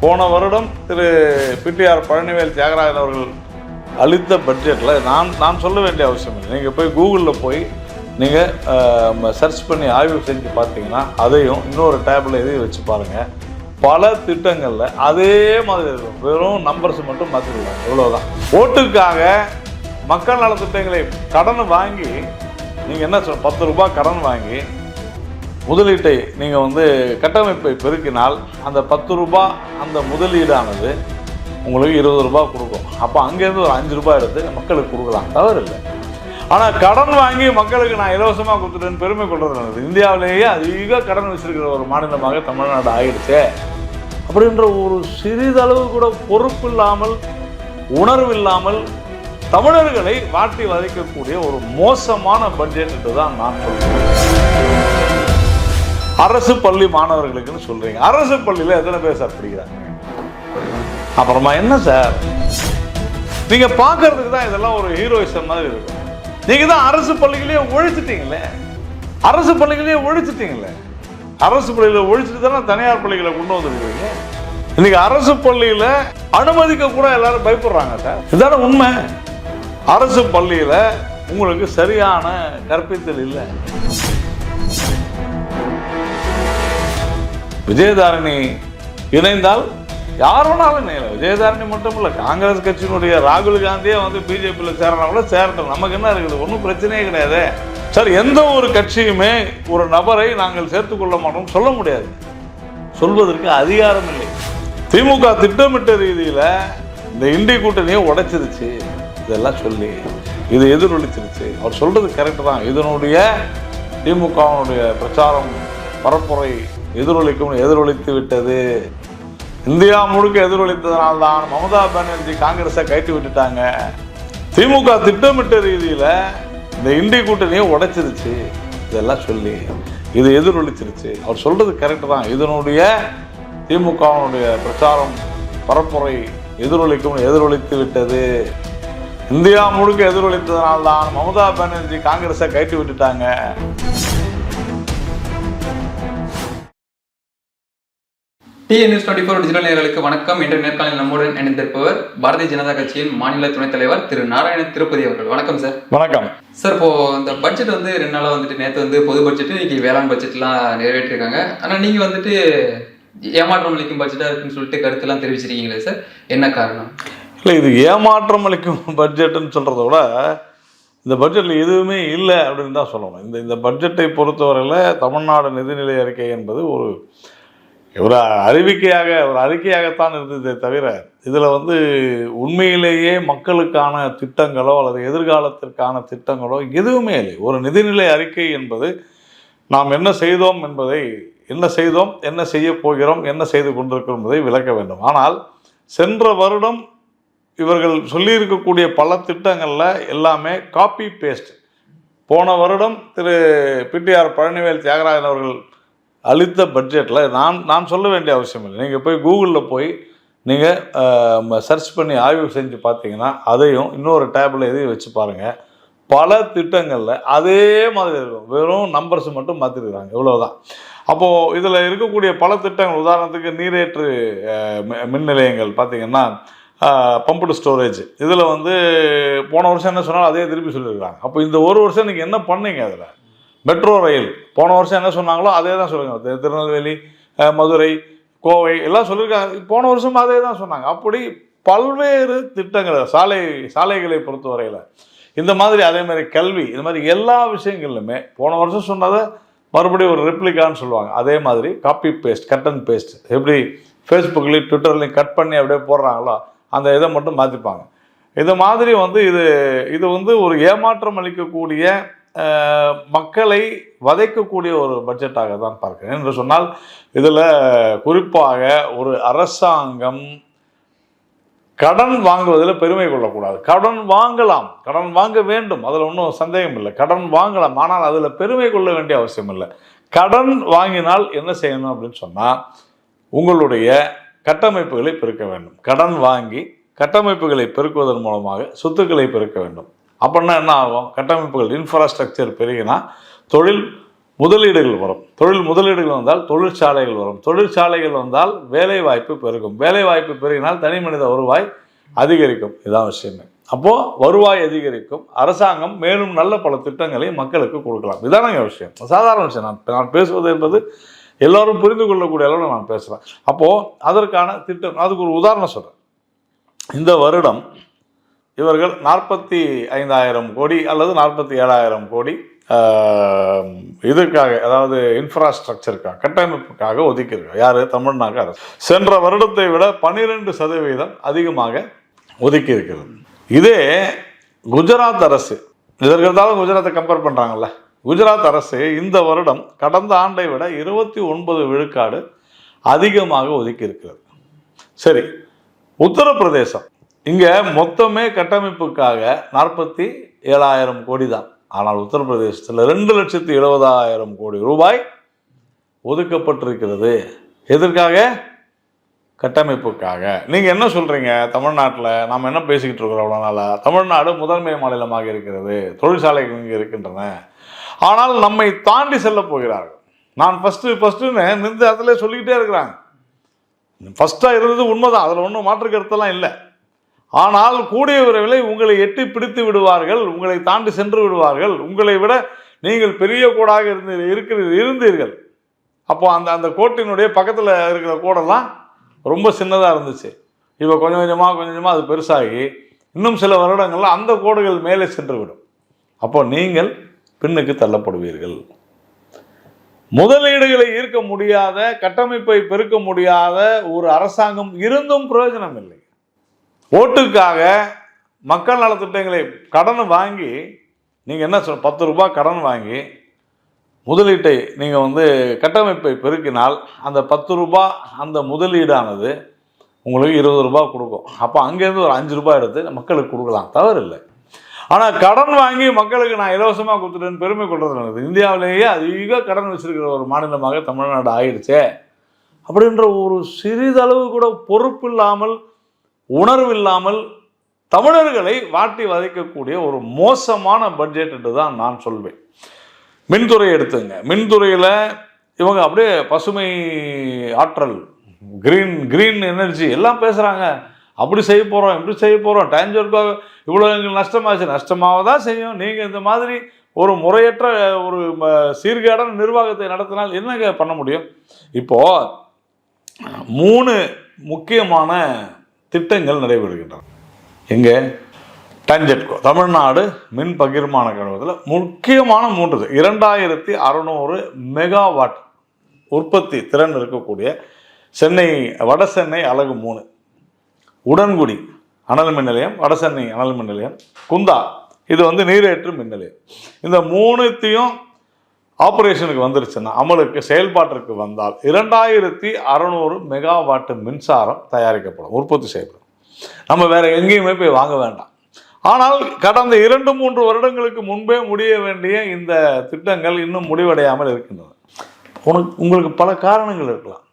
போன வருடம் திரு பிடிஆர் பழனிவேல் தியாகராஜன் அவர்கள் அளித்த பட்ஜெட்டில் நான் சொல்ல வேண்டிய அவசியம் இல்லை. நீங்கள் போய் கூகுளில் போய் நீங்கள் சர்ச் பண்ணி ஆய்வு செஞ்சு பார்த்தீங்கன்னா அதையும் இன்னொரு டேபில் எதையும் வச்சு பாருங்கள். பல திட்டங்களில் அதே மாதிரி இருக்கும், வெறும் நம்பர்ஸ் மட்டும் மாற்றிருக்காங்க, இவ்வளோதான். ஓட்டுக்காக மக்கள் நலத்திட்டங்களை கடன் வாங்கி நீங்கள் என்ன 10 ரூபாய் கடன் வாங்கி முதலீட்டை நீங்கள் கட்டமைப்பை பெருக்கினால் அந்த 10 ரூபாய் அந்த முதலீடானது உங்களுக்கு 20 ரூபாய் கொடுக்கும். அப்போ அங்கேருந்து ஒரு 5 ரூபாய் எடுத்து மக்களுக்கு கொடுக்கலாம், தவறு இல்லை. ஆனால் கடன் வாங்கி மக்களுக்கு நான் இலவசமாக கொடுத்துட்டேன்னு பெருமை கொள்வது நல்லது. இந்தியாவிலேயே அதிக கடன் வச்சிருக்கிற ஒரு மாநிலமாக தமிழ்நாடு ஆகிடுச்சே அப்படின்ற ஒரு சிறிதளவு கூட பொறுப்பு இல்லாமல், உணர்வு இல்லாமல் தமிழர்களை வாட்டி வதைக்கக்கூடிய ஒரு மோசமான பட்ஜெட் என்று தான் நான் சொல்றேன். அரசு பள்ளி மாணவர்களுக்குன்னு சொல்றீங்க. அரசு பள்ளியில் எத்தனை பேர் சார் படிக்கிறாங்க? அப்புறமா என்ன சார், நீங்க பார்க்கறதுக்கு தான் இதெல்லாம் ஒரு ஹீரோயிசம் மாதிரி இருக்கும். நீங்க தான் அரசு பள்ளிகளையே ஒழிச்சிட்டீங்களே, அரசு பள்ளிகளையே ஒழிச்சிட்டீங்களே. அரசு பள்ளியில ஒழிச்சிட்டு தானே தனியார் பள்ளிகளை கொண்டு வந்துருக்கீங்க. இன்னைக்கு அரசு பள்ளியில அனுமதிக்க கூட எல்லாரும் பயப்படுறாங்க சார். இதுதான உண்மை. அரசு பள்ளியில உங்களுக்கு சரியான கற்பித்தல் இல்லை. விஜயதாரணி இணைந்தால் யார் வேணாலும் இணையல. விஜயதாரணி மட்டும் இல்லை, காங்கிரஸ் கட்சியினுடைய ராகுல் காந்தியே பிஜேபியில் சேரனா கூட சேரட்டும், நமக்கு என்ன இருக்குது, ஒன்றும் பிரச்சனையே கிடையாது சார். எந்த ஒரு கட்சியுமே ஒரு நபரை நாங்கள் சேர்த்துக்கொள்ள மாட்டோம் சொல்ல முடியாது, சொல்வதற்கு அதிகாரம் இல்லை. திமுக திட்டமிட்ட ரீதியில் இந்த இண்டி கூட்டணியை உடைச்சிருச்சு, இதெல்லாம் சொல்லி இது எதிரொலிச்சிருச்சு. அவர் சொல்றது கரெக்டு தான். இதனுடைய திமுகவுடைய பிரச்சாரம் பரப்புரை எதிரொலித்து விட்டது. இந்தியா முழுக்க எதிரொலித்ததனால்தான் மமதா பானர்ஜி காங்கிரஸை கைட்டு விட்டுட்டாங்க. திமுக திட்டமிட்ட ரீதியில் இந்த இண்டி கூட்டணியை உடைச்சிருச்சு, இதெல்லாம் சொல்லி இது எதிரொலிச்சிருச்சு. அவர் சொல்றது கரெக்டு தான். இதனுடைய திமுகவுடைய பிரச்சாரம் பரப்புரை எதிரொலித்து விட்டது. இந்தியா முழுக்க எதிரொலித்ததனால்தான் மமதா பானர்ஜி காங்கிரஸை கைட்டு விட்டுட்டாங்க. TNS24 டிஜிட்டல் நேயர்களுக்கு வணக்கம். இன்று நேர்காணலில் நம்முடன் இணைந்திருப்பவர் பாரதிய ஜனதா கட்சியின் மாநில துணைத் தலைவர் திரு நாராயண திருப்பதி அவர்கள். வணக்கம் சார். வணக்கம் சார். இப்போ இந்த பட்ஜெட் 2 நாளாக நேற்று பொது பட்ஜெட், இன்னைக்கு வேளாண் பட்ஜெட்லாம் நிறைவேற்றிருக்காங்க. ஆனால் நீங்க ஏமாற்றம் அளிக்கும் பட்ஜெட்டா இருக்குன்னு சொல்லிட்டு கருத்துலாம் தெரிவிச்சிருக்கீங்களே சார், என்ன காரணம்? இல்லை, இது ஏமாற்றம் அளிக்கும் பட்ஜெட்டுன்னு சொல்றத விட இந்த பட்ஜெட்டில் எதுவுமே இல்லை அப்படின்னு தான் சொல்லணும். இந்த பட்ஜெட்டை பொறுத்தவரையில் தமிழ்நாடு நிதிநிலை அறிக்கை என்பது ஒரு அறிக்கையாகத்தான் இருந்ததே தவிர இதில் உண்மையிலேயே மக்களுக்கான திட்டங்களோ அல்லது எதிர்காலத்திற்கான திட்டங்களோ எதுவுமே இல்லை. ஒரு நிதிநிலை அறிக்கை என்பது நாம் என்ன செய்தோம் என்பதை, என்ன செய்ய போகிறோம், என்ன செய்து கொண்டிருக்கிறோம் என்பதை விளக்க வேண்டும். ஆனால் சென்ற வருடம் இவர்கள் சொல்லியிருக்கக்கூடிய பல திட்டங்களில் எல்லாமே காப்பி பேஸ்ட். போன வருடம் திரு பிடிஆர் பழனிவேல் தியாகராஜன் அவர்கள் அளித்த பட்ஜெட்டில் நான் சொல்ல வேண்டிய அவசியம் இல்லை. நீங்கள் போய் கூகுளில் போய் நீங்கள் சர்ச் பண்ணி ஆய்வு செஞ்சு பார்த்தீங்கன்னா அதையும் இன்னொரு டேபில் எதையும் வச்சு பாருங்கள். பல திட்டங்களில் அதே மாதிரி இருக்கும், வெறும் நம்பர்ஸ் மட்டும் மாற்றிருக்கிறாங்க, இவ்வளோதான். அப்போது இதில் இருக்கக்கூடிய பல திட்டங்கள், உதாரணத்துக்கு நீரேற்று மின் நிலையங்கள் பார்த்தீங்கன்னா, பம்புடு ஸ்டோரேஜ், இதில் போன வருஷம் என்ன சொன்னாலும் அதே திருப்பி சொல்லியிருக்காங்க. அப்போ இந்த ஒரு வருஷம் நீங்கள் என்ன பண்ணீங்க? அதில் மெட்ரோ ரயில் போன வருஷம் என்ன சொன்னாங்களோ அதே தான் சொல்லுங்க. திருநெல்வேலி, மதுரை, கோவை எல்லாம் சொல்லியிருக்காங்க. போன வருஷம் அதே தான் சொன்னாங்க. அப்படி பல்வேறு திட்டங்கள், சாலைகளை பொறுத்தவரையில் இந்த மாதிரி, அதே மாதிரி கல்வி, இந்த மாதிரி எல்லா விஷயங்கள்லுமே போன வருஷம் சொன்னதை மறுபடியும் ஒரு ரெப்ளிகான்னு சொல்லுவாங்க. அதே மாதிரி copy paste, cut and paste. எப்படி ஃபேஸ்புக்லேயும் ட்விட்டர்லையும் கட் பண்ணி அப்படியே போடுறாங்களோ அந்த இதை மட்டும் மாற்றிப்பாங்க. இது மாதிரி இது ஒரு ஏமாற்றம் அளிக்கக்கூடிய, மக்களை வதைக்கக்கூடிய ஒரு பட்ஜெட்டாக தான் பார்க்கிறேன். என்று சொன்னால் இதில் குறிப்பாக ஒரு அரசாங்கம் கடன் வாங்குவதில் பெருமை கொள்ளக்கூடாது. கடன் வாங்கலாம், கடன் வாங்க வேண்டும், அதில் ஒன்றும் சந்தேகம் இல்லை. கடன் வாங்கலாம், ஆனால் அதில் பெருமை கொள்ள வேண்டிய அவசியம் இல்லை. கடன் வாங்கினால் என்ன செய்யணும் அப்படின்னு சொன்னால், உங்களுடைய கட்டமைப்புகளை பெருக்க வேண்டும். கடன் வாங்கி கட்டமைப்புகளை பெருக்குவதன் மூலமாக சொத்துக்களை பெருக்க வேண்டும். அப்படின்னா என்ன ஆகும்? கட்டமைப்புகள், இன்ஃப்ராஸ்ட்ரக்சர் பெருகினா தொழில் முதலீடுகள் வரும். தொழில் முதலீடுகள் வந்தால் தொழிற்சாலைகள் வரும். தொழிற்சாலைகள் வந்தால் வேலை வாய்ப்பு பெருகும். வேலை வாய்ப்பு பெருகினால் தனி மனித வருவாய் அதிகரிக்கும். இதான் விஷயமே. அப்போது வருவாய் அதிகரிக்கும். அரசாங்கம் மேலும் நல்ல பல திட்டங்களை மக்களுக்கு கொடுக்கலாம். இதானங்க விஷயம், சாதாரண விஷயம். நான் பேசுவது என்பது எல்லோரும் புரிந்து கொள்ளக்கூடிய அளவில் நான் பேசுகிறேன். அப்போது அதற்கான திட்டம், அதுக்கு ஒரு உதாரணம் சொல்கிறேன். இந்த வருடம் இவர்கள் 45,000 கோடி அல்லது 47,000 கோடி இதற்காக, அதாவது இன்ஃப்ராஸ்ட்ரக்சருக்காக, கட்டமைப்புக்காக ஒதுக்கியிருக்காங்க. யார்? தமிழ்நாடு அரசு. சென்ற வருடத்தை விட 12% அதிகமாக ஒதுக்கி இருக்கிறது. இதே குஜராத் அரசு, இதற்கு இருந்தாலும் குஜராத்தை கம்பேர் பண்ணுறாங்கல்ல, குஜராத் அரசு இந்த வருடம் கடந்த ஆண்டை விட 29 விழுக்காடு அதிகமாக ஒதுக்கி இருக்கிறது. சரி, உத்தரப்பிரதேசம் இங்கே மொத்தமே கட்டமைப்புக்காக 47,000 கோடி தான். ஆனால் உத்தரப்பிரதேசத்தில் 2,70,000 கோடி ரூபாய் ஒதுக்கப்பட்டிருக்கிறது. எதற்காக? கட்டமைப்புக்காக. நீங்கள் என்ன சொல்கிறீங்க? தமிழ்நாட்டில் நாம் என்ன பேசிக்கிட்டு இருக்கிறோம் அவ்வளோ நாளாக? தமிழ்நாடு முதன்மை மாநிலமாக இருக்கிறது, தொழிற்சாலைகள் இங்கே இருக்கின்றன. ஆனால் நம்மை தாண்டி செல்ல போகிறார்கள். நான் ஃபஸ்ட்டுன்னு இந்த இடத்துல சொல்லிக்கிட்டே இருக்கிறாங்க. ஃபஸ்ட்டாக இருந்தது உண்மைதான், அதில் ஒன்றும் மாற்று கருத்தெல்லாம் இல்லை. ஆனால் கூடிய விரைவில் உங்களை எட்டி பிடித்து விடுவார்கள், உங்களை தாண்டி சென்று விடுவார்கள். உங்களை விட நீங்கள் பெரிய கோடாக இருந்தீர்கள். அப்போ அந்த கோட்டினுடைய பக்கத்தில் இருக்கிற கோடெல்லாம் ரொம்ப சின்னதாக இருந்துச்சு. இப்போ கொஞ்சம் கொஞ்சமாக அது பெருசாகி இன்னும் சில வருடங்களில் அந்த கோடுகள் மேலே சென்று விடும். அப்போ நீங்கள் பின்னுக்கு தள்ளப்படுவீர்கள். முதலீடுகளை ஈர்க்க முடியாத, கட்டமைப்பை பெருக்க முடியாத ஒரு அரசாங்கம் இருந்தும் பிரயோஜனம் இல்லை. ஓட்டுக்காக மக்கள் நலத்திட்டங்களை கடன் வாங்கி, நீங்கள் என்ன 10 ரூபாய் கடன் வாங்கி முதலீட்டை நீங்கள் கட்டமைப்பை பெருக்கினால் அந்த 10 ரூபாய் அந்த முதலீடானது உங்களுக்கு 20 ரூபாய் கொடுக்கும். அப்போ அங்கேருந்து ஒரு 5 ரூபாய் எடுத்து மக்களுக்கு கொடுக்கலாம், தவறு இல்லை. ஆனால் கடன் வாங்கி மக்களுக்கு நான் இலவசமாக கொடுத்துட்டேன்னு பெருமை கொள்வது நல்லது. இந்தியாவிலேயே அதிக கடன் வச்சிருக்கிற ஒரு மாநிலமாக தமிழ்நாடு ஆயிடுச்சே. அப்படின்ற ஒரு சிறிதளவு கூட பொறுப்பு இல்லாமல், உணர்வு இல்லாமல் தமிழர்களை வாட்டி வதைக்கக்கூடிய ஒரு மோசமான பட்ஜெட் என்று தான் நான் சொல்வேன். மின்துறை எடுத்துங்க. மின்துறையில் இவங்க அப்படியே பசுமை ஆற்றல், கிரீன் எனர்ஜி எல்லாம் பேசுகிறாங்க. அப்படி செய்ய போகிறோம், இப்படி செய்ய போகிறோம், டான்ஜோர்க்காக இவ்வளோ எங்களுக்கு நஷ்டமாச்சு. நஷ்டமாக தான் செய்யும். நீங்கள் இந்த மாதிரி ஒரு முறையற்ற ஒரு சீர்கேடான நிர்வாகத்தை நடத்தினால் என்னங்க பண்ண முடியும்? இப்போது 3 முக்கியமான திட்டங்கள் நடைபெறுகின்றன. எங்கே? டான்ஜெட்கோ, தமிழ்நாடு மின் பகிர்மான கழகத்தில் முக்கியமான 3 2600 மெகாவாட் உற்பத்தி திறன் இருக்கக்கூடிய சென்னை, வட சென்னை அலகு 3, உடன்குடி அனல் மின் நிலையம், வடசென்னை அனல் மின் நிலையம், குந்தா இது நீரேற்று மின் நிலையம். இந்த 3த்தையும் ஆப்ரேஷனுக்கு வந்துருச்சுன்னா, அமலுக்கு செயல்பாட்டிற்கு வந்தால் 2600 மெகாவாட் மின்சாரம் தயாரிக்கப்படும், உற்பத்தி செய்யப்படும். நம்ம வேற எங்கேயுமே போய் வாங்க வேண்டாம். ஆனால் கடந்த 2-3 வருடங்களுக்கு முன்பே முடிய வேண்டிய இந்த திட்டங்கள் இன்னும் முடிவடையாமல் இருக்கின்றன. உங்களுக்கு பல காரணங்கள் இருக்கலாம்.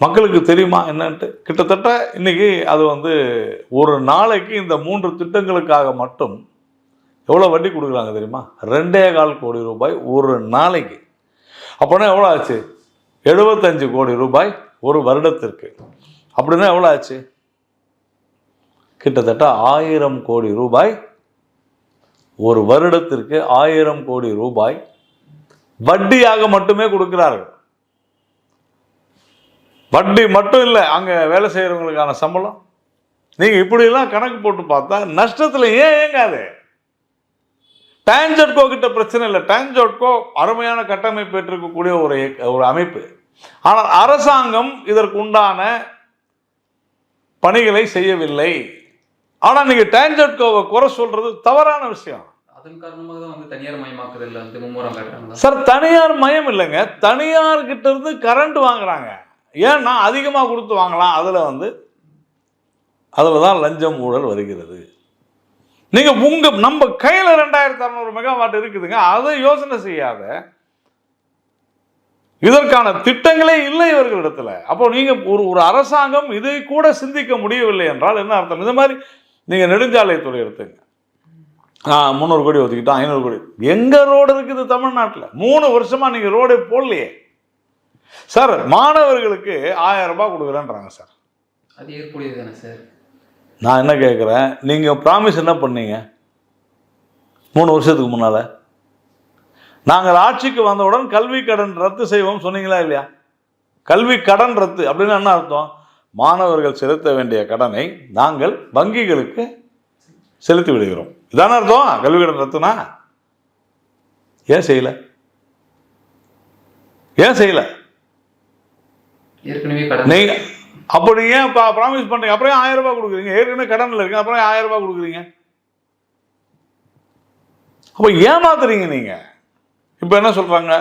மக்களுக்கு தெரியுமா என்னன்ட்டு? கிட்டத்தட்ட இன்னைக்கு அது ஒரு நாளைக்கு இந்த 3 திட்டங்களுக்காக மட்டும் எவ்வளோ வட்டி கொடுக்குறாங்க தெரியுமா? 2.25 கோடி ரூபாய் ஒரு நாளைக்கு. அப்படின்னா எவ்வளோ ஆச்சு? 75 கோடி ரூபாய் ஒரு வருடத்திற்கு. அப்படின்னா எவ்வளோ ஆச்சு? கிட்டத்தட்ட 1000 கோடி ரூபாய் ஒரு வருடத்திற்கு. 1000 கோடி ரூபாய் வட்டியாக மட்டுமே கொடுக்கிறார்கள். வட்டி மட்டும் இல்லை, அங்கே வேலை செய்கிறவங்களுக்கான சம்பளம். நீங்கள் இப்படிலாம் கணக்கு போட்டு பார்த்தா நஷ்டத்தில் ஏங்காது. டான்ஜெட்கோ கிட்ட பிரச்சனை இல்லை. டான்ஜெட்கோ அருமையான கட்டமைப்பு பெற்றிருக்கக்கூடிய ஒரு அமைப்பு. ஆனால் அரசாங்கம் இதற்கு உண்டான பணிகளை செய்யவில்லை. ஆனால் நீங்கள் டான்ஜெட்கோவை குறை சொல்றது தவறான விஷயம். அதன் காரணமாக தான் தனியார் மயமாக்குதல் மும்முரம் காட்டுறாங்க சார். தனியார் மயம் இல்லைங்க, தனியார் கிட்ட இருந்து கரண்ட் வாங்குறாங்க. ஏன்னா அதிகமாக கொடுத்து வாங்கலாம். அதில் தான் லஞ்சம் ஊழல் வருகிறது. நீங்கள் நம்ம கையில் 2600 மெகாவாட் இருக்குதுங்க, அதை யோசனை செய்யாத, இதற்கான திட்டங்களே இல்லை இவர்களிடத்துல. அப்போ நீங்கள் ஒரு அரசாங்கம் இதை கூட சிந்திக்க முடியவில்லை என்றால் என்ன அர்த்தம்? இந்த மாதிரி நீங்கள் நெடுஞ்சாலைத்துறை எடுத்துங்க. 300 கோடி ஒதுக்கிட்டோம், 500 கோடி. எங்கே ரோடு இருக்குது தமிழ்நாட்டில்? 3 வருஷமாக நீங்கள் ரோடே போடலையே சார். மாணவர்களுக்கு 1000 ரூபாய் கொடுக்குறேன்றாங்க சார். அது ஏற்புடையது தானே சார்? நான் என்ன கேட்குறேன், நீங்கள் ப்ராமிஸ் என்ன பண்ணீங்க 3 வருஷத்துக்கு முன்னால்? நாங்கள் ஆட்சிக்கு வந்தவுடன் கல்வி கடன் ரத்து செய்வோம் சொன்னீங்களா இல்லையா? கல்வி கடன் ரத்து அப்படின்னு என்ன அர்த்தம்? மாணவர்கள் செலுத்த வேண்டிய கடனை நாங்கள் வங்கிகளுக்கு செலுத்தி விடுகிறோம், இதான அர்த்தம் கல்வி கடன் ரத்துனா? ஏன் செய்யல? ஏன் செய்யல? நீங்க அப்படி ஏன் ப்ராமிஸ் பண்றீங்க? அப்புறம் 1000 ரூபாய் கொடுக்குறீங்க? ஏற்கனவே கடன்ல இருக்கு, அப்புறம் 1000 ரூபாய் கொடுக்குறீங்க. அப்ப ஏமாத்துறீங்க நீங்க. இப்ப என்ன சொல்றாங்க,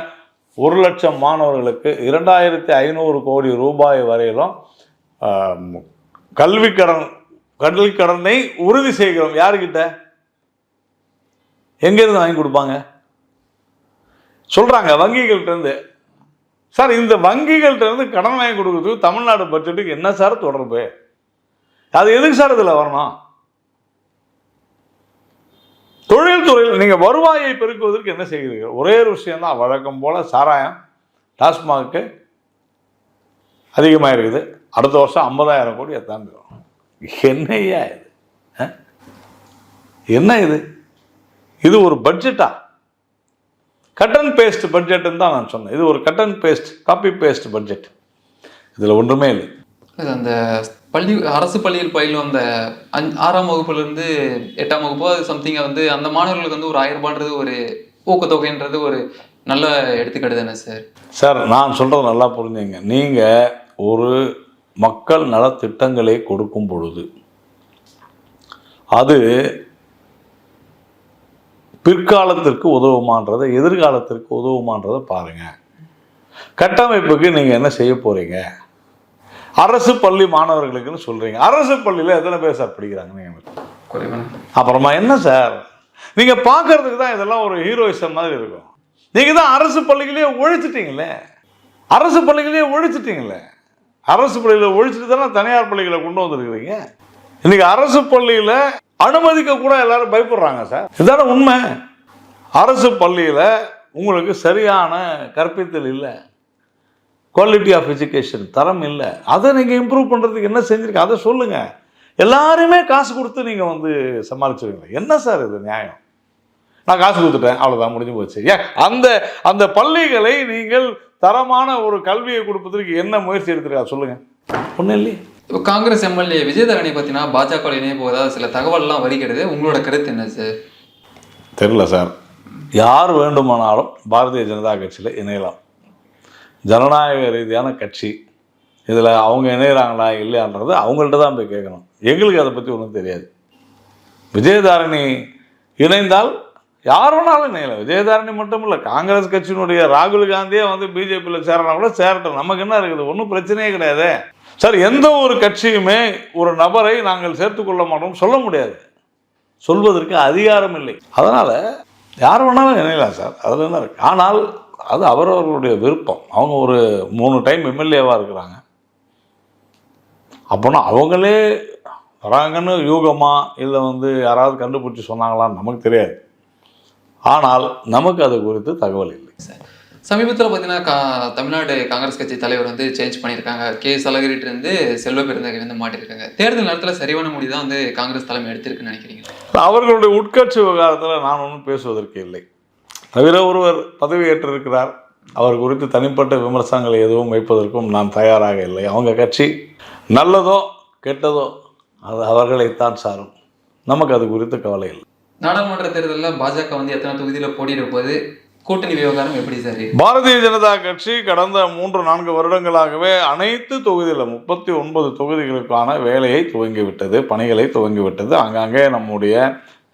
1 லட்சம் மாணவர்களுக்கு 2500 கோடி ரூபாய் வரையிலும் கல்வி கடனை உறுதி செய்கிறோம். யாருக்கிட்ட, எங்கிருந்து வாங்கி கொடுப்பாங்க சொல்றாங்க? வங்கிகள்கிட்ட இருந்து. சார், இந்த வங்கிகள்கிட்ட இருந்து கடன் வாங்கி கொடுக்குறதுக்கு தமிழ்நாடு பட்ஜெட்டுக்கு என்ன சார் தொடர்பு? அது எதுக்கு சார் இதில் வரணும்? தொழில்துறையில் நீங்கள் வருவாயை பெருக்குவதற்கு என்ன செய்கிறீர்கள்? ஒரே ஒரு விஷயம்தான், வழக்கம் போல சாராயம் டாஸ்மாக்கு அதிகமாக இருக்குது. அடுத்த வருஷம் 50,000 கோடி தாண்டிடும். என்னையா இது? என்ன இது? இது ஒரு பட்ஜெட்டா? கட் அண்ட் பேஸ்ட் பட்ஜெட்டுன்னு தான் நான் சொன்னேன். இது ஒரு cut and paste, copy paste budget. இதில் ஒன்றுமே இல்லை. அந்த அரசு பள்ளியில் பயிலும் அந்த 6ஆம் வகுப்புலேருந்து 8ஆம் வகுப்பு அது சம்திங்கை வந்து அந்த மாணவர்களுக்கு வந்து ஒரு 1000 ரூபான்றது ஒரு ஊக்கத்தொகைன்றது ஒரு நல்ல எடுத்துக்காட்டு தானே சார்? சார், நான் சொல்கிறது நல்லா புரிஞ்சுங்க. நீங்கள் ஒரு மக்கள் நலத்திட்டங்களை கொடுக்கும் பொழுது அது பிற்காலத்திற்கு உதவுமான்றதை, எதிர்காலத்திற்கு உதவுமான்றதை பாருங்க. கட்டமைப்புக்கு நீங்க என்ன செய்ய போறீங்க? அரசு பள்ளி மாணவர்களுக்குன்னு சொல்றீங்க. அரசு பள்ளியில் எத்தனை பேர் சார் படிக்கிறாங்க நீங்க? அப்புறமா என்ன சார், நீங்க பார்க்கறதுக்கு தான் இதெல்லாம் ஒரு ஹீரோயிசம் மாதிரி இருக்கும். நீங்க தான் அரசு பள்ளிகளையே ஒழிச்சிட்டீங்களே. அரசு பள்ளிகளையே ஒழிச்சிட்டீங்களே. அரசு பள்ளியில் ஒழிச்சிட்டு தானே தனியார் பள்ளிகளை கொண்டு வந்திருக்கிறீங்க. இன்னைக்கு அரசு பள்ளியில் அனுமதிக்க கூட எல்லாரும் பயப்படுறாங்க சார். இதுதான உண்மை. அரசு பள்ளியில் உங்களுக்கு சரியான கற்பித்தல் இல்லை, குவாலிட்டி ஆஃப் எஜுகேஷன் தரம் இல்லை. அதை நீங்கள் இம்ப்ரூவ் பண்ணுறதுக்கு என்ன செஞ்சுருக்க அதை சொல்லுங்கள். எல்லாருமே காசு கொடுத்து நீங்கள் வந்து சமாளிச்சுருவீங்க. என்ன சார் இது நியாயம்? நான் காசு கொடுத்துட்டேன், அவ்வளோதான், முடிஞ்சு போச்சு. ஏன் அந்த பள்ளிகளை நீங்கள் தரமான ஒரு கல்வியை கொடுப்பதற்கு என்ன முயற்சி எடுத்துருக்கா சொல்லுங்கள்? ஒன்றும் இல்லையே. இப்போ காங்கிரஸ் எம்எல்ஏ விஜயதாரணி பார்த்தீங்கன்னா பாஜக இணைய போதா சில தகவல்லாம் வருகிறது. உங்களோட கருத்து என்ன சார்? தெரியல சார். யார் வேண்டுமானாலும் பாரதிய ஜனதா கட்சியில் இணையலாம். ஜனநாயக ரீதியான கட்சி. இதில் அவங்க இணையிறாங்களா இல்லையான்றது அவங்கள்ட்ட தான் போய் கேட்கணும். எங்களுக்கு அதை பற்றி ஒன்றும் தெரியாது. விஜயதாரணி இணைந்தால் யார் வேணாலும் இணையலாம். விஜயதாரணி மட்டும் இல்லை, காங்கிரஸ் கட்சியினுடைய ராகுல் காந்தியே வந்து பிஜேபியில் சேரலாம் கூட சேரட்டும், நமக்கு என்ன இருக்குது? ஒன்றும் பிரச்சனையே கிடையாது சார். எந்த ஒரு கட்சியுமே ஒரு நபரை நாங்கள் சேர்த்துக்கொள்ள மாட்டோம் சொல்ல முடியாது, சொல்வதற்கு அதிகாரம் இல்லை. அதனால் யார் வேணாலும் இணையலாம் சார், அதில் என்ன இருக்குது? ஆனால் அது அவரவர்களுடைய விருப்பம். அவங்க ஒரு 3 டைம் எம்எல்ஏவாக இருக்கிறாங்க. அப்போனா அவங்களே வராங்கன்னு யூகமா இல்லை வந்து யாராவது கண்டுபிடிச்சி சொன்னாங்களான்னு நமக்கு தெரியாது. ஆனால் நமக்கு அது குறித்து தகவல் இல்லை சார். சமீபத்தில் பார்த்தீங்கன்னா தமிழ்நாடு காங்கிரஸ் கட்சி தலைவர் வந்து சேஞ்ச் பண்ணியிருக்காங்க. KS அழகிரிட்டு இருந்து செல்வ பெருந்தகை வந்து மாட்டியிருக்காங்க. தேர்தல் நேரத்தில் சரியான முடிவு தான் வந்து காங்கிரஸ் தலைமை எடுத்திருக்குன்னு நினைக்கிறீங்களா? அவர்களுடைய உட்கட்சி விவகாரத்தில் நான் ஒன்றும் பேசுவதற்கு இல்லை. தவிர ஒருவர் பதவியேற்றிருக்கிறார், அவர் குறித்து தனிப்பட்ட விமர்சனங்களை எதுவும் வைப்பதற்கும் நான் தயாராக இல்லை. அவங்க கட்சி நல்லதோ கெட்டதோ அது அவர்களைத்தான் சாரும். நமக்கு அது குறித்து கவலை இல்லை. நாடாளுமன்ற தேர்தலில் பாஜக வந்து எத்தனை தொகுதியில் போட்டியிட போது, கூட்டணி விவகாரம் எப்படி சார்? பாரதிய ஜனதா கட்சி கடந்த 3-4 வருடங்களாகவே அனைத்து தொகுதியில் 39 தொகுதிகளுக்கான வேலையை துவங்கிவிட்டது, பணிகளை துவங்கிவிட்டது. அங்கங்கே நம்முடைய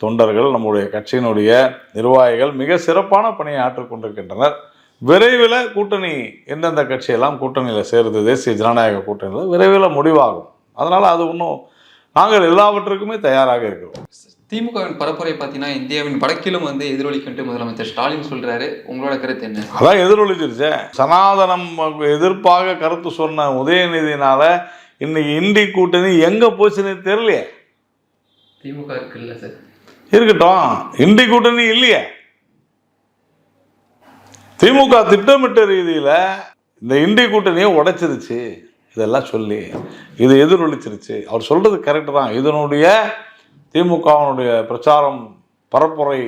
தொண்டர்கள், நம்முடைய கட்சியினுடைய நிர்வாகிகள் மிக சிறப்பான பணியை ஆற்றிக்கொண்டிருக்கின்றனர். விரைவில் கூட்டணி எந்தெந்த கட்சியெல்லாம் கூட்டணியில் சேருது, தேசிய ஜனநாயக கூட்டணியில் விரைவில் முடிவாகும். அதனால் அது ஒன்றும், நாங்கள் எல்லாவற்றுக்குமே தயாராக இருக்கிறோம். திமுகவின் பரப்புரை பார்த்தீங்கன்னா இந்தியாவின் வடக்கிலும் வந்து எதிரொலிக்கிட்டு முதலமைச்சர் ஸ்டாலின் சொல்றாரு. உங்களோட கருத்து என்ன? அதான் எதிரொலிச்சிருச்சு. சனாதனம் எதிர்ப்பாக கருத்து சொன்ன உதயநிதினால இன்னைக்கு இந்தி கூட்டணி எங்க போச்சுன்னு தெரியலையே. திமுக இருக்குல்ல சார்? இருக்கட்டும், இண்டி கூட்டணி இல்லையே. திமுக திட்டமிட்ட ரீதியில் இந்த இண்டி கூட்டணியை உடைச்சிருச்சு, இதெல்லாம் சொல்லி இது எதிரொலிச்சிருச்சு. அவர் சொல்றது கரெக்டு தான். இதனுடைய திமுகவினுடைய பிரச்சாரம் பரப்புரை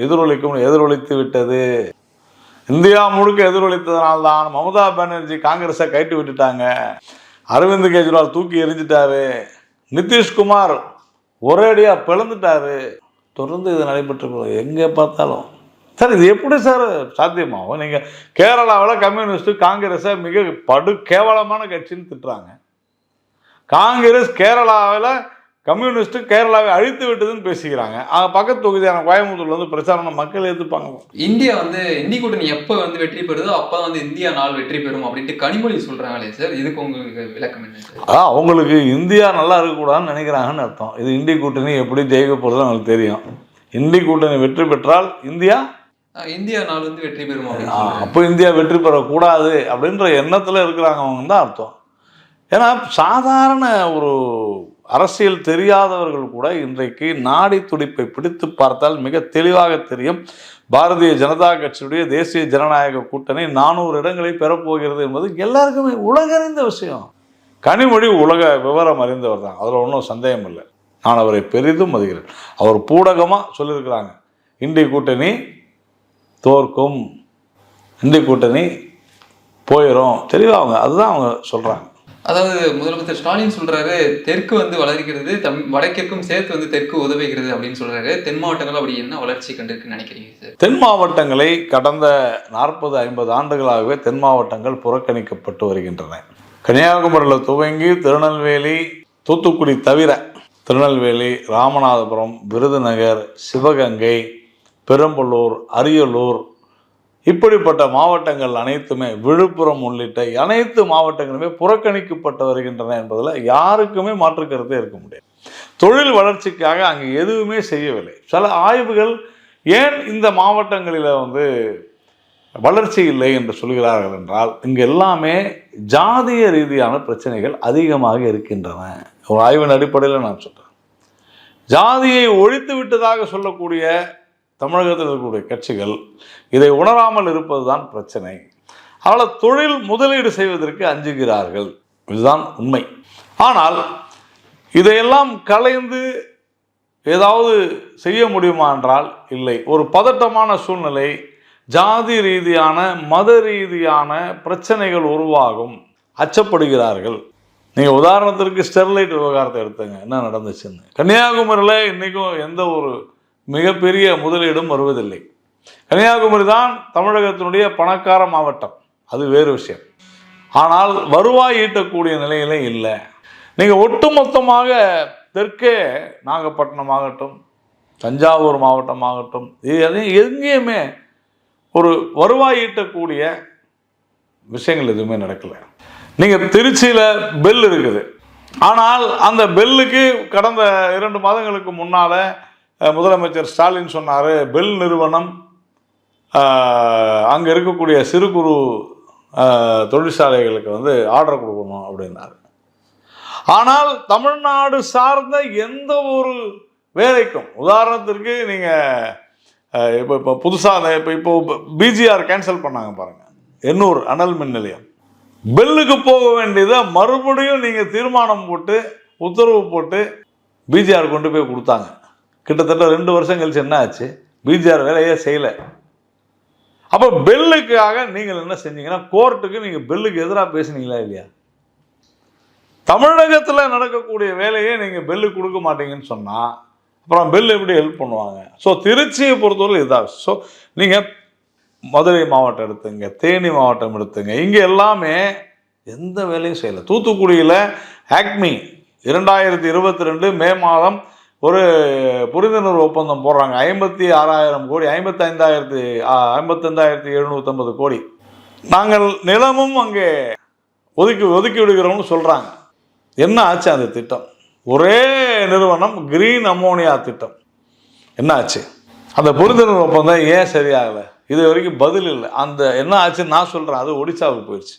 எதிரொலித்து விட்டது. இந்தியா முழுக்க எதிரொலித்ததனால்தான் மமதா பானர்ஜி காங்கிரஸை கைட்டு விட்டுட்டாங்க, அரவிந்த் கெஜ்ரிவால் தூக்கி எரிஞ்சிட்டாரு, நிதிஷ்குமார் ஒரேடியா பிளந்துட்டாரு. தொடர்ந்து இது நடைபெற்று எங்கே பார்த்தாலும். சார் இது எப்படி சார் சாத்தியமாகும்? நீங்கள் கேரளாவில் கம்யூனிஸ்ட் காங்கிரஸை மிக படு கேவலமான கட்சின்னு திட்டுறாங்க. காங்கிரஸ் கேரளாவில் கம்யூனிஸ்ட் கேரளாவை அழித்து விட்டதுன்னு பேசிக்கிறாங்க. பக்கத்து தொகுதியான கோயம்புத்தூர்ல வந்து பிரச்சாரம் மக்கள் ஏற்றுப்பாங்க. இந்தியா வந்து இந்தி கூட்டணி எப்போ வந்து வெற்றி பெறுதோ அப்போ வந்து இந்தியா நாள் வெற்றி பெறும் அப்படின்ட்டு கனிமொழி சொல்றாங்களே சார், இதுக்கு உங்களுக்கு விளக்கம் என்ன சார்? அவங்களுக்கு இந்தியா நல்லா இருக்கக்கூடாதுன்னு நினைக்கிறாங்கன்னு அர்த்தம். இது இந்தி கூட்டணி எப்படி ஜெயிக்க போகிறது அவங்களுக்கு தெரியும். இந்தி கூட்டணி வெற்றி பெற்றால் இந்தியா நாள் வந்து வெற்றி பெறும், அப்போ இந்தியா வெற்றி பெறக்கூடாது அப்படின்ற எண்ணத்தில் இருக்கிறாங்க அவங்க தான் அர்த்தம். ஏன்னா சாதாரண ஒரு அரசியல் தெரியாதவர்கள் கூட இன்றைக்கு நாடி துடிப்பை பிடித்து பார்த்தால் மிக தெளிவாக தெரியும். பாரதிய ஜனதா கட்சியுடைய தேசிய ஜனநாயக கூட்டணி 400 இடங்களை பெறப்போகிறது என்பது எல்லாருக்குமே உலகறிந்த விஷயம். கனிமொழி உலக விவரம் அறிந்தவர் தான், அதில் ஒன்றும் சந்தேகம் இல்லை. நான் அவரை பெரிதும் மதிக்கிறேன். அவர் பூடகமாக சொல்லியிருக்கிறாங்க, இந்தி கூட்டணி தோற்கும், இந்தி கூட்டணி போயிடும், தெளிவாக அதுதான் அவங்க சொல்கிறாங்க. அதாவது முதலமைச்சர் ஸ்டாலின் சொல்றாரு, தெற்கு வந்து வளர்கிறது, வடக்கிற்கும் சேர்த்து வந்து தெற்கு உதவுகிறது அப்படின்னு சொல்றாரு. தென் மாவட்டங்கள் அப்படி என்ன வளர்ச்சி கண்டிருக்குன்னு நினைக்கிறீங்க சார்? தென் மாவட்டங்களை கடந்த 40-50 ஆண்டுகளாகவே தென் மாவட்டங்கள் புறக்கணிக்கப்பட்டு வருகின்றன. கன்னியாகுமரியில் துவங்கி திருநெல்வேலி, தூத்துக்குடி தவிர திருநெல்வேலி, ராமநாதபுரம், விருதுநகர், சிவகங்கை, பெரம்பலூர், அரியலூர், இப்படிப்பட்ட மாவட்டங்கள் அனைத்துமே, விழுப்புரம் உள்ளிட்ட அனைத்து மாவட்டங்களுமே புறக்கணிக்கப்பட்டு வருகின்றன என்பதில் யாருக்குமே மாற்று கருத்தே இருக்க முடியாது. தொழில் வளர்ச்சிக்காக அங்கே எதுவுமே செய்யவில்லை. சில ஆய்வுகள் ஏன் இந்த மாவட்டங்களில் வந்து வளர்ச்சி இல்லை என்று சொல்கிறார்கள் என்றால், இங்கு எல்லாமே ஜாதிய ரீதியான பிரச்சனைகள் அதிகமாக இருக்கின்றன. ஒரு ஆய்வின் அடிப்படையில் நான் சொல்கிறேன். ஜாதியை ஒழித்து விட்டதாக சொல்லக்கூடிய தமிழகத்தில் இருக்கக்கூடிய கட்சிகள் இதை உணராமல் இருப்பது தான் பிரச்சனை. அதனால் தொழில் முதலீடு செய்வதற்கு அஞ்சுகிறார்கள், இதுதான் உண்மை. ஆனால் இதையெல்லாம் கலைந்து ஏதாவது செய்ய முடியுமா என்றால் இல்லை. ஒரு பதட்டமான சூழ்நிலை, ஜாதி ரீதியான மத ரீதியான பிரச்சனைகள் உருவாகும், அச்சப்படுகிறார்கள். நீங்கள் உதாரணத்திற்கு ஸ்டெர்லைட் விவகாரத்தை எடுத்துங்க, என்ன நடந்துச்சுன்னு. கன்னியாகுமரியில் இன்றைக்கும் எந்த ஒரு மிகப்பெரிய முதலீடும் வருவதில்லை. கன்னியாகுமரி தான் தமிழகத்தினுடைய பணக்கார மாவட்டம், அது வேறு விஷயம். ஆனால் வருவாய் ஈட்டக்கூடிய நிலையிலே இல்லை. நீங்கள் ஒட்டுமொத்தமாக தெற்கே நாகப்பட்டினம் ஆகட்டும், தஞ்சாவூர் மாவட்டம் ஆகட்டும், இது எங்கேயுமே ஒரு வருவாய் ஈட்டக்கூடிய விஷயங்கள் எதுவுமே நடக்கலை. நீங்கள் திருச்சியில் பெல் இருக்குது, ஆனால் அந்த பெல்லுக்கு கடந்த 2 மாதங்களுக்கு முன்னால் முதலமைச்சர் ஸ்டாலின் சொன்னார், பெல் நிறுவனம் அங்கே இருக்கக்கூடிய சிறு குறு தொழிற்சாலைகளுக்கு வந்து ஆர்டர் கொடுக்கணும் அப்படின்னாரு. ஆனால் தமிழ்நாடு சார்ந்த எந்த ஒரு வேலைக்கும், உதாரணத்திற்கு நீங்கள் இப்போ புதுசாக இப்போ பிஜிஆர் கேன்சல் பண்ணாங்க பாருங்கள், எண்ணூர் அனல் மின் நிலையம், பெல்லுக்கு போக வேண்டியதை மறுபடியும் நீங்கள் தீர்மானம் போட்டு உத்தரவு போட்டு பிஜிஆர் கொண்டு போய் கொடுத்தாங்க. கிட்டத்தட்ட 2 வருஷம் கழிச்சு என்ன ஆச்சு? பிஜிஆர் வேலையே செய்யலை. அப்போ பெல்லுக்காக நீங்கள் என்ன செஞ்சீங்கன்னா, கோர்ட்டுக்கு நீங்கள் பெல்லுக்கு எதிராக பேசுனீங்களா இல்லையா? தமிழகத்தில் நடக்கக்கூடிய வேலையே நீங்கள் பெல்லு கொடுக்க மாட்டீங்கன்னு சொன்னால் அப்புறம் பெல் எப்படி ஹெல்ப் பண்ணுவாங்க? ஸோ திருச்சியை பொறுத்தவரை இதாக. ஸோ நீங்கள் மதுரை மாவட்டம் எடுத்துங்க, தேனி மாவட்டம் எடுத்துங்க, இங்கே எல்லாமே எந்த வேலையும் செய்யலை. தூத்துக்குடியில் ஆக்மி 2022 மே மாதம் ஒரு புரிந்துணர்வு ஒப்பந்தம் போடுறாங்க. 56,000 கோடி, 55,750 கோடி. நாங்கள் நிலமும் அங்கே ஒதுக்கி விடுகிறோம்னு சொல்கிறாங்க. என்ன ஆச்சு அந்த திட்டம்? ஒரே நிறுவனம், கிரீன் அமோனியா திட்டம், என்ன ஆச்சு? அந்த புரிந்துணர்வு ஒப்பந்தம் ஏன் சரியாகலை? இது வரைக்கும் பதில் இல்லை. அந்த என்ன ஆச்சுன்னு நான் சொல்கிறேன், அது ஒடிசாவுக்கு போயிடுச்சு.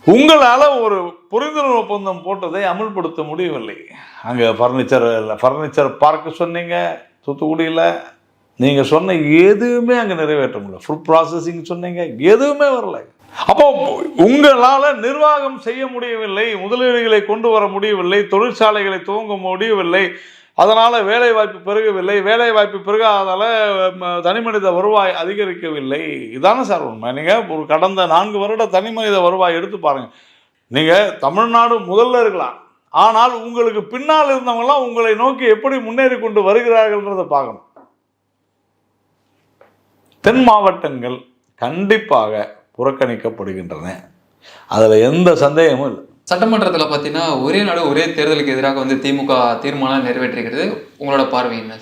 உங்களால் ஒரு புரிந்துணர்வு ஒப்பந்தம் போட்டதை அமல்படுத்த முடியவில்லை. அங்கே ஃபர்னிச்சர் பார்க்க சொன்னீங்க, தூத்துக்குடியில் நீங்கள் சொன்ன எதுவுமே அங்கே நிறைவேற்ற முடியல. ஃபுட் ப்ராசஸிங் சொன்னீங்க, எதுவுமே வரல. அப்போ உங்களால் நிர்வாகம் செய்ய முடியவில்லை, முதலீடுகளை கொண்டு வர முடியவில்லை, தொழிற்சாலைகளை துவங்க முடியவில்லை, அதனால் வேலைவாய்ப்பு பெருகவில்லை, வேலைவாய்ப்பு பெருகாதால் தனிமனித வருவாய் அதிகரிக்கவில்லை. இதானே சார் உண்மை. நீங்கள் ஒரு கடந்த 4 வருட தனிமனித வருவாய் எடுத்து பாருங்கள். நீங்கள் தமிழ்நாடு முதல்ல இருக்கலாம், ஆனால் உங்களுக்கு பின்னால் இருந்தவங்களாம் உங்களை நோக்கி எப்படி முன்னேறி கொண்டு வருகிறார்கள்ன்றதை பார்க்கணும். தென் மாவட்டங்கள் கண்டிப்பாக புறக்கணிக்கப்படுகின்றன, அதில் எந்த சந்தேகமும் இல்லை. சட்டமன்றத்தில் பார்த்தீங்கன்னா ஒரே நாடு ஒரே தேர்தலுக்கு எதிராக வந்து திமுக தீர்மானம் நிறைவேற்றிருக்கிறது. உங்களோட பார்வை என்ன?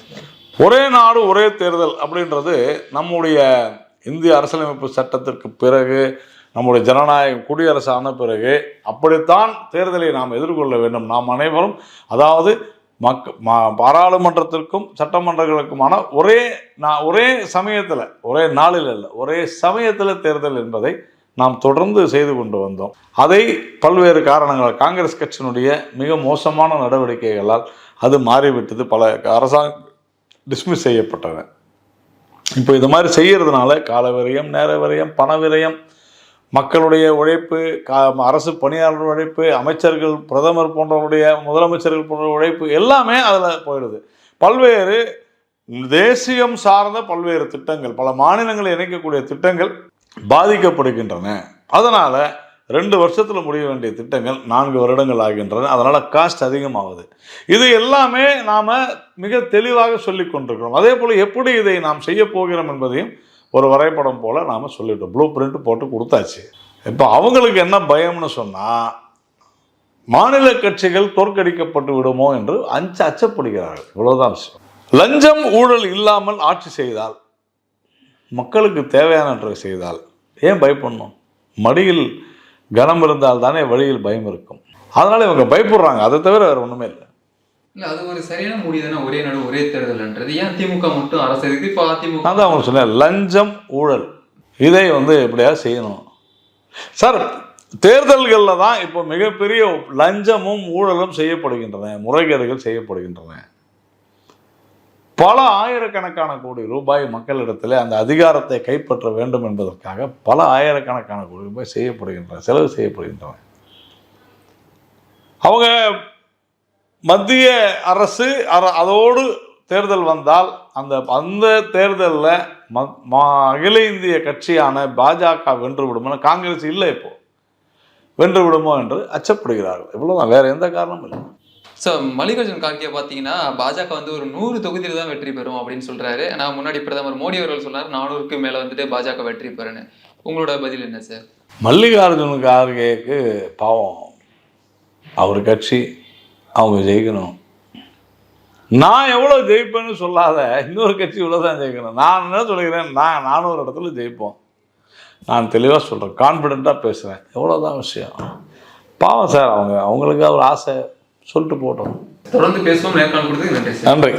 ஒரே நாடு ஒரே தேர்தல் அப்படின்றது நம்முடைய இந்திய அரசியலமைப்பு சட்டத்திற்கு பிறகு, நம்முடைய ஜனநாயகம் குடியரசு ஆன பிறகு அப்படித்தான் தேர்தலை நாம் எதிர்கொள்ள வேண்டும். நாம் அனைவரும், அதாவது பாராளுமன்றத்திற்கும் சட்டமன்றங்களுக்குமான ஒரே சமயத்தில், ஒரே நாளில் இல்லை, ஒரே சமயத்தில் தேர்தல் என்பதை நாம் தொடர்ந்து செய்து கொண்டு வந்தோம். அதை பல்வேறு காரணங்கள், காங்கிரஸ் கட்சியினுடைய மிக மோசமான நடவடிக்கைகளால் அது மாறிவிட்டது. பல அரசாங்கம் டிஸ்மிஸ் செய்யப்பட்டன. இப்போ இது மாதிரி செய்கிறதுனால கால விரயம், நேர விரயம், பண விரயம், மக்களுடைய உழைப்பு, அரசு பணியாளர் உழைப்பு, அமைச்சர்கள், பிரதமர் போன்றவருடைய, முதலமைச்சர்கள் போன்ற உழைப்பு எல்லாமே அதில் போயிடுது. பல்வேறு தேசியம் சார்ந்த பல்வேறு திட்டங்கள், பல மாநிலங்களை இணைக்கக்கூடிய திட்டங்கள் பாதிக்கப்படுகின்றன. அதனால் 2 வருஷத்தில் முடிய வேண்டிய திட்டங்கள் 4 வருடங்கள் ஆகின்றன. அதனால் காஸ்ட் அதிகமாகுது. இது எல்லாமே நாம் மிக தெளிவாக சொல்லி கொண்டிருக்கிறோம். அதே போல் எப்படி இதை நாம் செய்ய போகிறோம் என்பதையும் ஒரு வரைபடம் போல் நாம் சொல்லிட்டோம். ப்ளூ பிரிண்ட் போட்டு கொடுத்தாச்சு. இப்போ அவங்களுக்கு என்ன பயம்னு சொன்னால், மாநில கட்சிகள் தோற்கடிக்கப்பட்டு விடுமோ என்று அச்சப்படுகிறார்கள். இவ்வளோதான் விஷயம். லஞ்சம் ஊழல் இல்லாமல் ஆட்சி செய்தால், மக்களுக்கு தேவையானவற்றை செய்தால் ஏன் பயப்படணும்? மடியில் கனம் இருந்தால் தானே வழியில் பயம் இருக்கும். அதனால் இவங்க பயப்படுறாங்க. அதை தவிர வேறு ஒன்றுமே இல்லை. இல்லை, அது ஒரு சரியான முடிவு தானே, ஒரே நாடு ஒரே தேர்தல்ன்றது. ஏன் திமுக மட்டும் அரசு இருக்கு? இப்போ அதிமுக நான் தான் அவங்க சொன்னேன், லஞ்சம் ஊழல் இதை எப்படியாவது செய்யணும் சார். தேர்தல்களில் தான் இப்போ மிகப்பெரிய லஞ்சமும் ஊழலும் செய்யப்படுகின்றன, முறைகேடுகள் செய்யப்படுகின்றன. பல ஆயிரக்கணக்கான கோடி ரூபாய் மக்களிடத்தில் அந்த அதிகாரத்தை கைப்பற்ற வேண்டும் என்பதற்காக பல ஆயிரக்கணக்கான கோடி ரூபாய் செய்யப்படுகின்றன, செலவு செய்யப்படுகின்றன. அவங்க மத்திய அரசு அதோடு தேர்தல் வந்தால் அந்த தேர்தலில் அகில இந்திய கட்சியான பாஜக வென்று விடுமோ, காங்கிரஸ் இல்லை இப்போ வென்று விடுமோ என்று அச்சப்படுகிறார்கள். இவ்வளோதான், வேற எந்த காரணமும் இல்லை. ஸோ மல்லிகார்ஜுன் கார்கே பார்த்தீங்கன்னா பாஜக வந்து ஒரு 100 தொகுதியில் தான் வெற்றி பெறும் அப்படின்னு சொல்றாரு. ஆனால் முன்னாடி பிரதமர் மோடி அவர்கள் சொன்னார் 400க்கு மேலே வந்துட்டு பாஜக வெற்றி பெறுன்னு. உங்களோட பதில் என்ன சார்? மல்லிகார்ஜுன் கார்கேக்கு பாவம், அவர் கட்சி அவங்க ஜெயிக்கணும். நான் எவ்வளோ ஜெயிப்பேன்னு சொல்லாத, இன்னொரு கட்சி இவ்வளோ தான் ஜெயிக்கணும். நான் என்ன சொல்லிக்கிறேன், 400 இடத்துல ஜெயிப்போம். நான் தெளிவாக சொல்கிறேன், கான்ஃபிடெண்ட்டாக பேசுகிறேன். எவ்வளோதான் விஷயம். பாவம் சார், அவங்களுக்கு ஒரு ஆசை, சொல்லிட்டு போட்டோம். தொடர்ந்து பேசுவோம். நேர்காணல் கொடுத்து நன்றி. நன்றி.